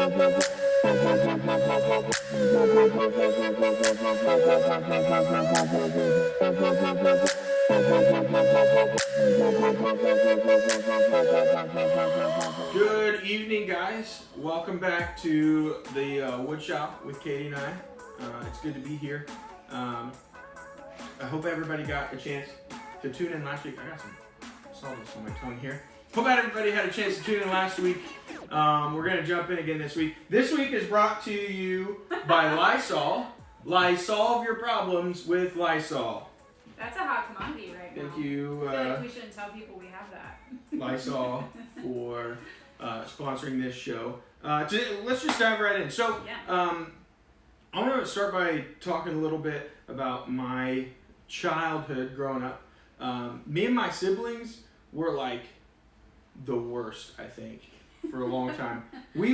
Good evening, guys. Welcome back to the Wood Shop with Katie and I. It's good to be here. I hope everybody got a chance to tune in last week. I got some saltiness on my tongue here. Hope everybody had a chance to tune in last week. We're going to jump in again this week. This week is brought to you by Lysol. Solve your problems with Lysol. That's a hot commodity right now. Thank you. I feel like we shouldn't tell people we have that. Lysol for sponsoring this show. Let's just dive right in. So, I want to start by talking a little bit about my childhood growing up. Me and my siblings were like the worst, I think, for a long time. We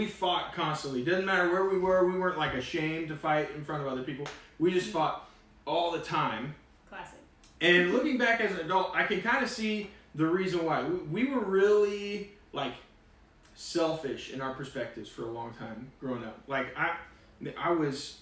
fought constantly. Doesn't matter where we were. We weren't like ashamed to fight in front of other people. We just fought all the time. Classic. And looking back as an adult, I can kind of see the reason why. We were really like selfish in our perspectives for a long time growing up. Like I was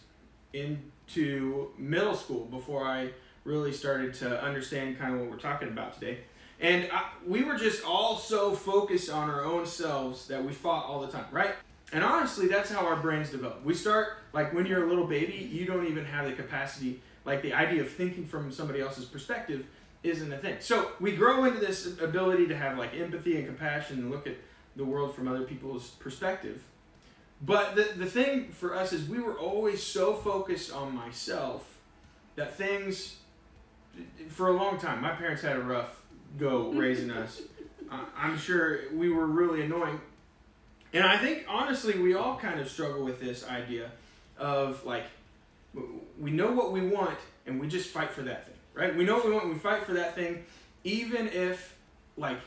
into middle school before I really started to understand kind of what we're talking about today. And we were just all so focused on our own selves that we fought all the time, right? And honestly, that's how our brains develop. We start, like when you're a little baby, you don't even have the capacity, like the idea of thinking from somebody else's perspective isn't a thing. So we grow into this ability to have like empathy and compassion and look at the world from other people's perspective. But the thing for us is we were always so focused on myself that things, for a long time, my parents had a rough go raising us. I'm sure we were really annoying. And I think, honestly, we all kind of struggle with this idea of, like, we know what we want, and we just fight for that thing, right? We know what we want, and we fight for that thing, even if, like,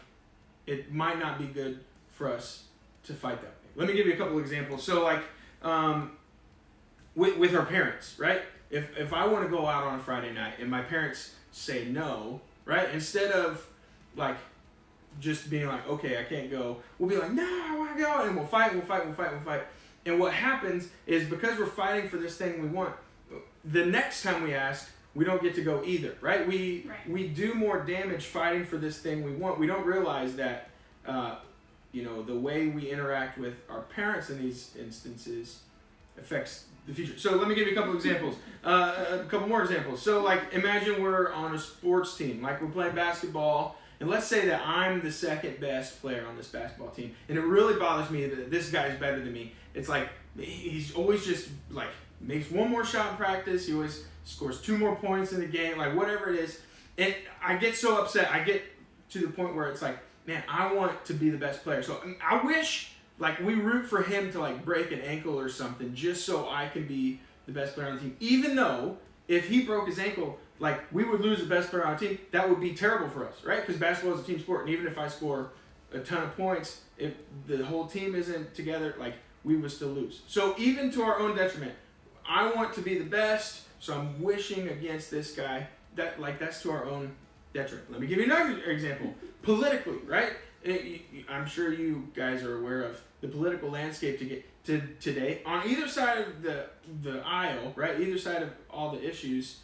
it might not be good for us to fight that thing. Let me give you a couple examples. So, like, with our parents, right? If I want to go out on a Friday night, and my parents say no, right? Instead of, like, just being like, okay, I can't go, we'll be like, no, I want to go, and we'll fight. And what happens is, because we're fighting for this thing we want, the next time we ask, we don't get to go either, right? We do more damage fighting for this thing we want. We don't realize that, the way we interact with our parents in these instances affects the future. So let me give you a couple examples, a couple more examples. So, like, imagine we're on a sports team, like we're playing basketball. And let's say that I'm the second best player on this basketball team. And it really bothers me that this guy's better than me. It's like, he's always just, like, makes one more shot in practice. He always scores 2 more points in the game, like, whatever it is. And I get so upset. I get to the point where it's like, man, I want to be the best player. So I wish, like, we root for him to, like, break an ankle or something just so I can be the best player on the team. Even though, if he broke his ankle, like, we would lose the best player on our team, that would be terrible for us, right? Because basketball is a team sport, and even if I score a ton of points, if the whole team isn't together, like, we would still lose. So even to our own detriment, I want to be the best, so I'm wishing against this guy. That's to our own detriment. Let me give you another example. Politically, right? I'm sure you guys are aware of the political landscape today. On either side of the aisle, right? Either side of all the issues,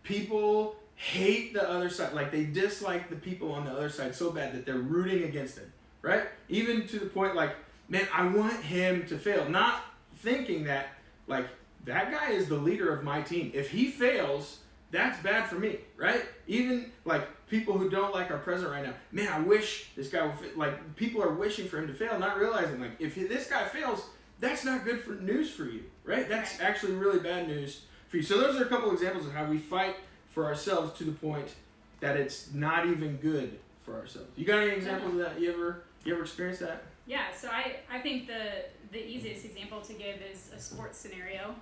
people hate the other side. Like, they dislike the people on the other side so bad that they're rooting against them, right? Even to the point, like, man, I want him to fail. Not thinking that, like, that guy is the leader of my team. If he fails, that's bad for me, right? Even, like, people who don't like our president right now, man, I wish this guy would fail. Like, people are wishing for him to fail, not realizing, like, if this guy fails, that's not good news for you, right? That's actually really bad news for you. So those are a couple examples of how we fight for ourselves to the point that it's not even good for ourselves. You got any examples of that? You ever experienced that? Yeah, so I think the easiest example to give is a sports scenario.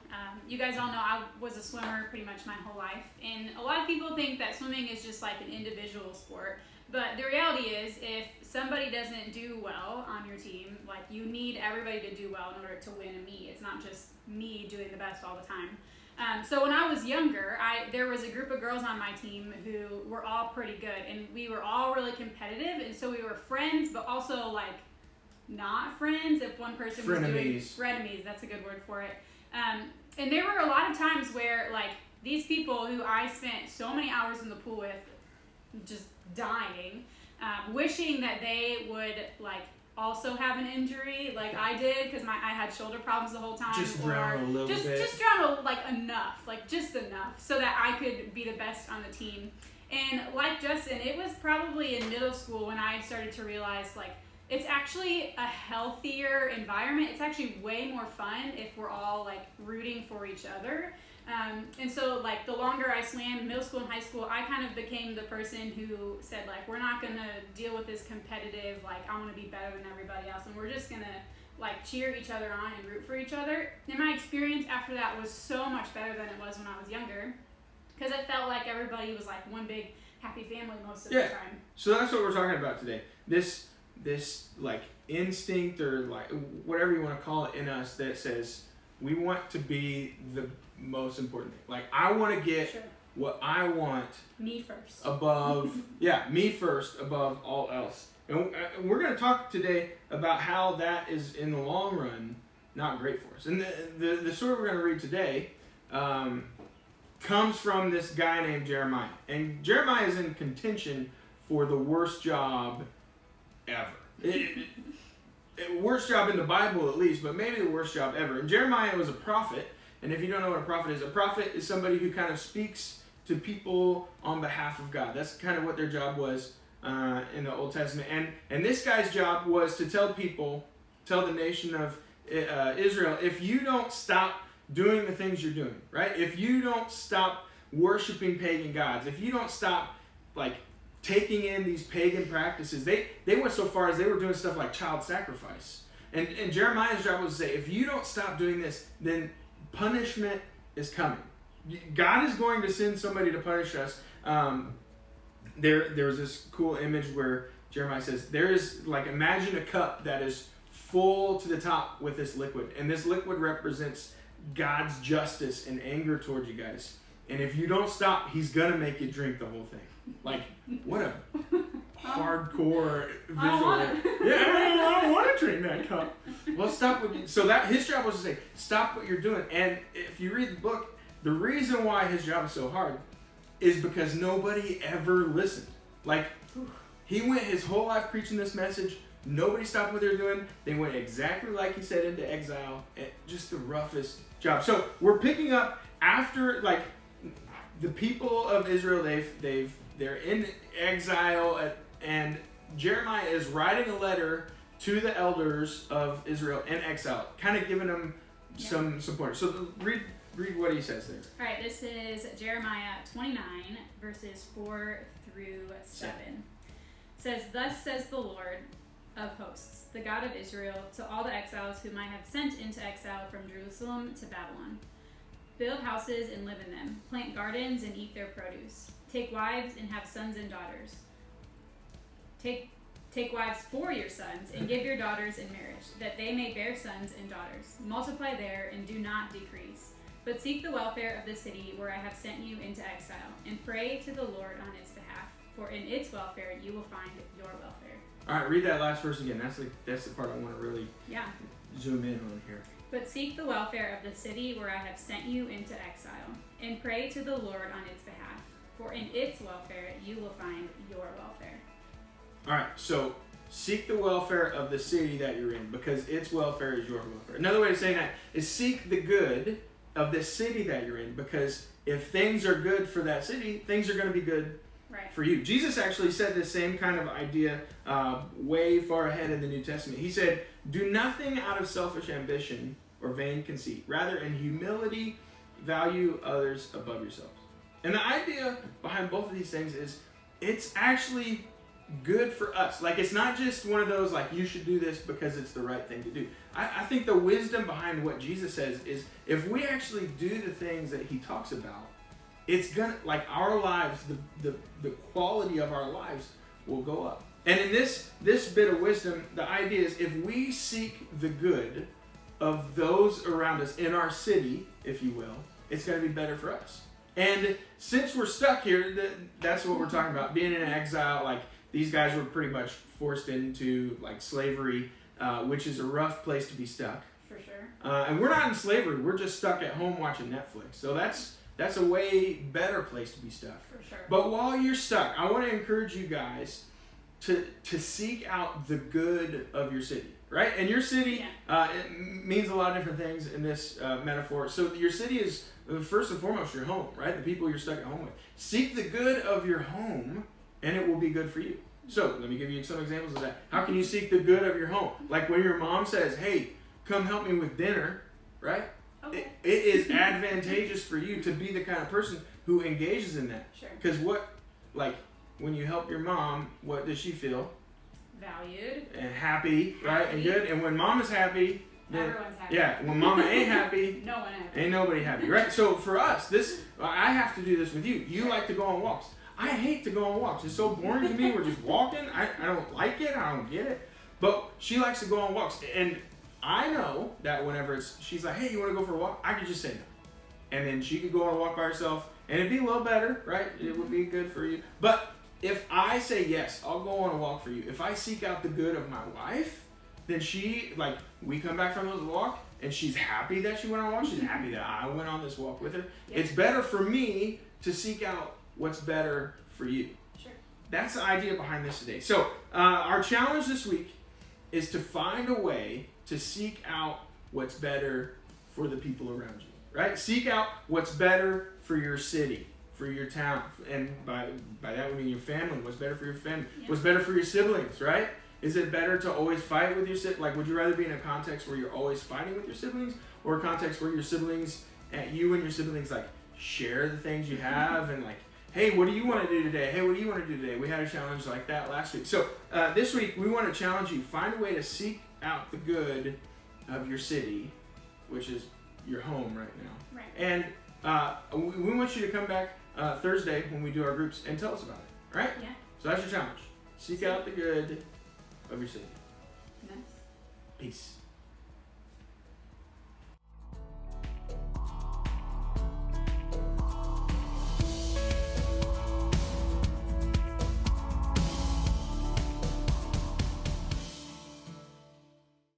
You guys all know I was a swimmer pretty much my whole life, and a lot of people think that swimming is just like an individual sport, but the reality is, if somebody doesn't do well on your team, like, you need everybody to do well in order to win a meet. It's not just me doing the best all the time. So when I was younger, there was a group of girls on my team who were all pretty good, and we were all really competitive, and so we were friends, but also, like, not friends if one person was doing frenemies. That's a good word for it. And there were a lot of times where like these people who I spent so many hours in the pool with, just dying, wishing that they would like also have an injury like I did because I had shoulder problems the whole time. Just drown a little bit. Just drown like enough, like just enough, so that I could be the best on the team. And like Justin, it was probably in middle school when I started to realize like it's actually a healthier environment. It's actually way more fun if we're all like rooting for each other. And so like the longer I swam, middle school and high school, I kind of became the person who said like, we're not going to deal with this competitive, like I'm going to be better than everybody else. And we're just going to like cheer each other on and root for each other. And my experience after that was so much better than it was when I was younger. Because it felt like everybody was like one big happy family most of the time. So that's what we're talking about today. This like instinct or like whatever you want to call it in us that says we want to be the most important thing. Like I want to get what I want. Me first. Above, me first above all else. And we're going to talk today about how that is in the long run not great for us. And the story we're going to read today comes from this guy named Jeremiah. And Jeremiah is in contention for the worst job ever. Worst job in the Bible at least, but maybe the worst job ever. And Jeremiah was a prophet. And if you don't know what a prophet is somebody who kind of speaks to people on behalf of God. That's kind of what their job was in the Old Testament. And this guy's job was to tell the nation of Israel, if you don't stop doing the things you're doing, right? If you don't stop worshiping pagan gods, if you don't stop like taking in these pagan practices, they went so far as they were doing stuff like child sacrifice. And Jeremiah's job was to say, if you don't stop doing this, then punishment is coming. God is going to send somebody to punish us. There was this cool image where Jeremiah says, there is like, imagine a cup that is full to the top with this liquid. And this liquid represents God's justice and anger towards you guys. And if you don't stop, he's going to make you drink the whole thing. Like, what a hardcore visual. I don't want to drink that cup. Well, stop. So that his job was to say, stop what you're doing. And if you read the book, the reason why his job is so hard is because nobody ever listened. Like, he went his whole life preaching this message. Nobody stopped what they were doing. They went exactly like he said into exile. Just the roughest job. So we're picking up after, like, the people of Israel, they're in exile, and Jeremiah is writing a letter to the elders of Israel in exile, kind of giving them some support. So read what he says there. All right, this is Jeremiah 29, verses 4 through 7. It says, "Thus says the Lord of hosts, the God of Israel, to all the exiles whom I have sent into exile from Jerusalem to Babylon. Build houses and live in them. Plant gardens and eat their produce. Take wives and have sons and daughters. Take wives for your sons and give your daughters in marriage, that they may bear sons and daughters. Multiply there and do not decrease. But seek the welfare of the city where I have sent you into exile, and pray to the Lord on its behalf. For in its welfare you will find your welfare." All right, read that last verse again. That's the part I want to really zoom in on here. "But seek the welfare of the city where I have sent you into exile, and pray to the Lord on its behalf. For in its welfare you will find your welfare." All right, so seek the welfare of the city that you're in, because its welfare is your welfare. Another way of saying that is seek the good of the city that you're in, because if things are good for that city, things are going to be good for you. Jesus actually said the same kind of idea way far ahead in the New Testament. He said, "Do nothing out of selfish ambition or vain conceit. Rather, in humility, value others above yourselves." And the idea behind both of these things is it's actually good for us. Like, it's not just one of those, like, you should do this because it's the right thing to do. I think the wisdom behind what Jesus says is if we actually do the things that he talks about, it's gonna, like, our lives, the quality of our lives will go up. And in this bit of wisdom, the idea is if we seek the good of those around us in our city, if you will, it's going to be better for us. And since we're stuck here, that's what we're talking about. Being in exile, like, these guys were pretty much forced into, like, slavery. which is a rough place to be stuck. For sure. And we're not in slavery. We're just stuck at home watching Netflix. So that's a way better place to be stuck. For sure. But while you're stuck, I want to encourage you guys to seek out the good of your city, right? And your city it means a lot of different things in this metaphor. So your city is, first and foremost, your home, right? The people you're stuck at home with. Seek the good of your home, and it will be good for you. So let me give you some examples of that. How can you seek the good of your home? Like when your mom says, hey, come help me with dinner, right? Okay. It is advantageous for you to be the kind of person who engages in that. Sure. Because when you help your mom, what does she feel? Valued. And happy, right? And good. And when mom is happy, then Everyone's happy. yeah, when mama ain't happy, No one happy. ain't nobody happy, right? So for us, I have to do this with you. You like to go on walks. I hate to go on walks. It's so boring to me. We're just walking. I don't like it. I don't get it. But she likes to go on walks. And I know that whenever she's like, hey, you want to go for a walk? I could just say no. And then she could go on a walk by herself. And it'd be a little better, right? It would be good for you. But if I say yes, I'll go on a walk for you. If I seek out the good of my wife, then we come back from those walk and she's happy that she went on a walk. She's happy that I went on this walk with her. Yeah. It's better for me to seek out what's better for you. Sure. That's the idea behind this today. So our challenge this week is to find a way to seek out what's better for the people around you, right? Seek out what's better for your city, for your town, and by that we mean your family. What's better for your family? Yeah. What's better for your siblings, right? Is it better to always fight with your siblings? Like, would you rather be in a context where you're always fighting with your siblings, or a context where your siblings, you and your siblings, like, share the things you have and like, hey, what do you want to do today? Hey, what do you want to do today? We had a challenge like that last week. So this week we want to challenge you. Find a way to seek out the good of your city, which is your home right now. Right. And we want you to come back Thursday when we do our groups and tell us about it. Right? Yeah. So that's your challenge. Seek out the good of your city. Nice. Peace.